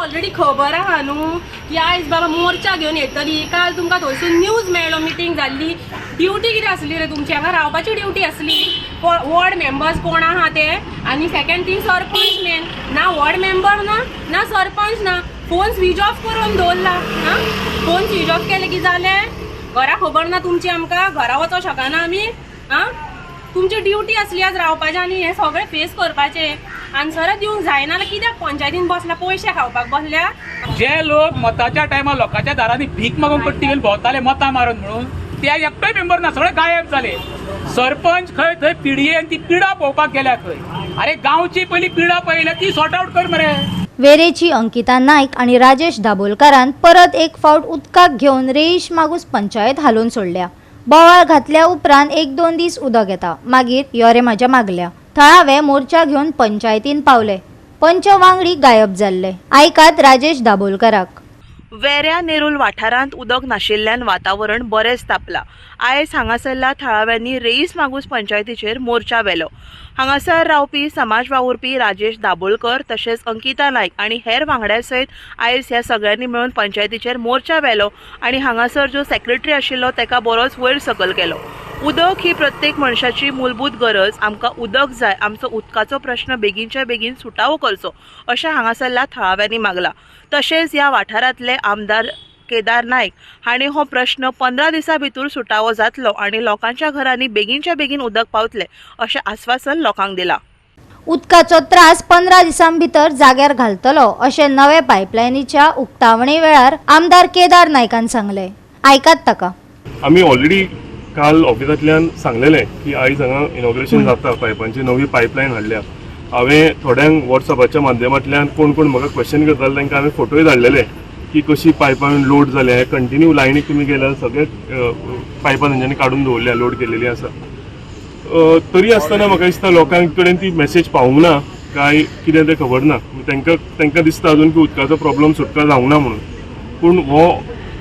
Already खबर आहा न्हू की आयज बाबा मोर्चा घेवन येतली. काल तुमकां थंयसून न्यूज मेळ्ळो, मिटींग जाल्ली. ड्युटी कितें आसली रे तुमची? हांगा रावपाची ड्युटी आसली. वॉर्ड मेंबर्स कोण आहा ते, आनी सेकंड थिंग सरपंच मेन ना, वॉर्ड मेंबर ना सरपंच ना. फोन स्विच ऑफ करून दवरला. फोन स्विच ऑफ केले की जालें? घरा खबर ना तुमची? आमकां घरा वचों शकना आमी? तुमची ड्युटी असली आज रावपाचें आनी हे सगळे फेस करपाचे. आन्सर दिवंक जायना जाल्यार कित्याक पंचायतीन बसला, पैसे खावपाक बसल्या? जे लोक मताच्या टायमार लोकांच्या दारांनी भीक मागून कट्टी घेवन भोंवताले मतां मारून म्हणून, ते एकटोय मेंबर ना, सगळे गायब जाले. सरपंच खंय थंय पिडये आनी ती पिडा पळोवपाक गेल्या खंय. अरे गांवची पयली पिडा पळयल्या ती सॉर्ट आउट कर मरे. वेरेची अंकिता नाईक आणि राजेश दाबोलकरान परत एक फावट उदकाक घेवन रेईश मागूस पंचायत हालोवन सोडल्या. बोवाळ घातल्या उपरांत 1-2 दीस उदक येता, मागीर योरे म्हाज्या मागल्या. थळावे मोर्चा घेवन पंचायतीन पावले. पंच वांगडी गायब जाल्ले. आयकात राजेश दाबोलकराक. वेऱ्या नेरुल वाठारांत उदक नाशिल्ल्यान वातावरण बरेंच तापलां. आयज हांगासरल्या थळाव्यांनी रेईस मागूस पंचायतीचेर मोर्चा व्हेलो. हांगासर रावपी समाज वावुरपी राजेश दाबोलकर तशेंच अंकिता नाईक आनी हेर वांगड्या सयत आयज ह्या सगळ्यांनी मेळून पंचायतीचेर मोर्चा व्हेलो आनी हांगासर जो सेक्रेटरी आशिल्लो तेका बरोच वयर सकयल केलो. उदक ही प्रत्येक मनशाची मूलभूत गरज. आमकां उदक जाय. आमचो उदकाचो प्रश्न बेगीनच्या बेगीन सुटावो करचो अशें हांगासरल्या थळाव्यांनी मागला. तशेंच ह्या वाठारांतले आमदार केदार नाईक हांणी हो प्रश्न 15 दिसां भितर सुटावो जातलो आनी लोकांच्या घरांनी बेगीनच्या बेगीन उदक पावतलें अशें आश्वासन लोकांक दिलां. उदकाचो त्रास 15 दिसां भितर जाग्यार घालतलो अशें नवे पायपलायनीच्या उक्तावणे वेळार आमदार केदार नायकान सांगले. आयकात ताका. आमी ऑलरेडी काल ऑफिसांतल्यान सांगलेलें की आयज हांगा इनॉग्रेशन जाता, पायपांची नवी पायपलायन हाडल्या. हांवें थोड्यांक वॉट्सॅपाच्या माध्यमांतल्यान कोण म्हाका क्वेश्चन करताले तांकां हांवें फोटोय धाडलेले की कशी पायपां लोड जाल्या. हे कंटिन्यू लायनीक तुमी गेल्यार सगळे पायपां तेंच्यांनी काडून दवरल्या, लोड केलेली आसा. तरी आसतना म्हाका दिसता लोकांक कडेन ती मेसेज पावूंक ना काय कितें तें खबर ना. तांकां दिसता अजून की उदकाचो प्रॉब्लम सुटका जावंक ना म्हणून. पूण हो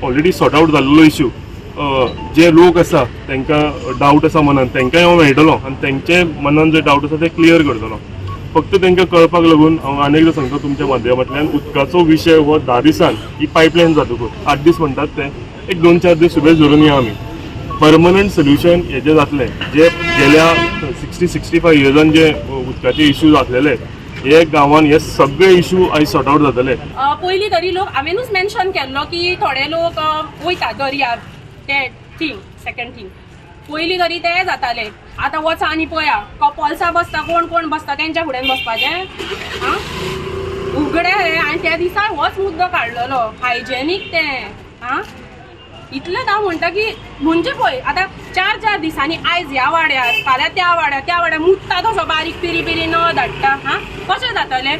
ऑलरेडी सॉर्ट आउट जाल्लो इश्यू. जे लोक आसा तांकां डावट आसा मनान तांकांय हांव मेळटलो आनी तेंचे मनान जे डावट आसा ते क्लियर करतलो. फक्त तांकां कळपाक लागून हांव आनी एकदां सांगता तुमच्या माध्यमांतल्यान, उदकाचो विशय हो 10 दिसान ही पायपलायन जातकूच 8 दीस म्हणटात ते एक 2-4 दीस सुबेज धरून या आमी. परमनंट सोल्युशन हेजें जातलें. जे गेल्या 60-65 इयर्सान जे उदकाचे इश्यूज आसलेले हे गांवान हे सगळे इश्यू आयज सॉर्ट आउट जातले. पयलीं तरी लोक हांवेनूच मेन्शन केल्लो की थोडे लोक वयता दर्यार, ते थिंग सेकंड थिंग पयलीं तरी ते जाताले. आतां वचा आनी पळया कपल्सां बसता, कोण बसता तेंच्या फुड्यान बसपाचें? उगडे रे. आनी त्या दिसा होच मुद्दो काडलेलो हायजेनीक तें. इतलेंच हांव म्हणटा की म्हणजे पळय आतां 4-4 दिसांनी आयज ह्या वाड्यार, फाल्यां त्या वाड्यार मुत्ता तसो बारीक पिरी नळ धाडटा. कशें जातलें?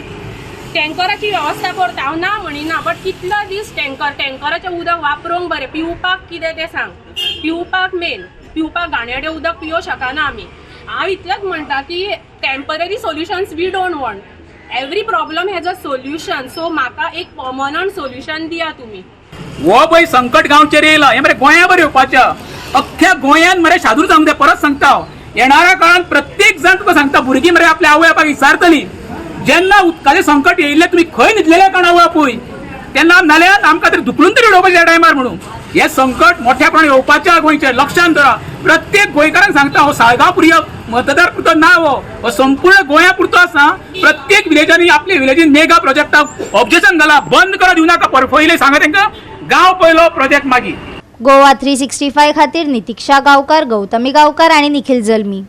टँकराची वेवस्था करता, हांव ना म्हणिना, बट कितलो दीस टँकराचें उदक वापरूंक बरें? पिवपाक कितें तें सांग. पिवपाक मेन, पिवपाक घाणेरडें उदक पिवूं शकना आमी. हांव इतलेंच म्हणटा की temporary solutions we don't want. Every problem has a solution. So म्हाका एक परमनंट सोल्युशन दिया तुमी. हो पळय संकट गांवचेर येयला. हे मरे गोंयाभर येवपाच्या, अख्ख्या गोंयान मरे शादूर सांगता. परत सांगता हांव, येणाऱ्या काळात प्रत्येक जण तुका सांगता, भुरगीं मरे आपल्या आवय बापायक विचारतलीं जेन्ना उदकाचें संकट येयल्लें तुमी खंय न्हिदलेले काण आवय बापूय, तेन्ना नाल्यार आमकां तरी धुकलून तरी उडोवपाचें त्या टायमार म्हणून. हे संकट मोठ्या प्रमाणात येवपाच्या गोंयचेर लक्षांत धरा. प्रत्येक गोंयकारांक सांगता, हो साळगांव पुरी मतदार पुरतो ना, हो संपूर्ण गोंया पुरतो आसा. प्रत्येक विलेजांनी आपल्या विलेजीन मेगा प्रोजेक्टाक ऑब्जेक्शन घाला, बंद करा दिवं नाका. परफयले सांगा तांकां, गांव पयलो प्रोजेक्ट मागीर. गोवा 365 खातीर नितीक्षा गांवकार, गौतमी गांवकार आणि निखिल जल्मी.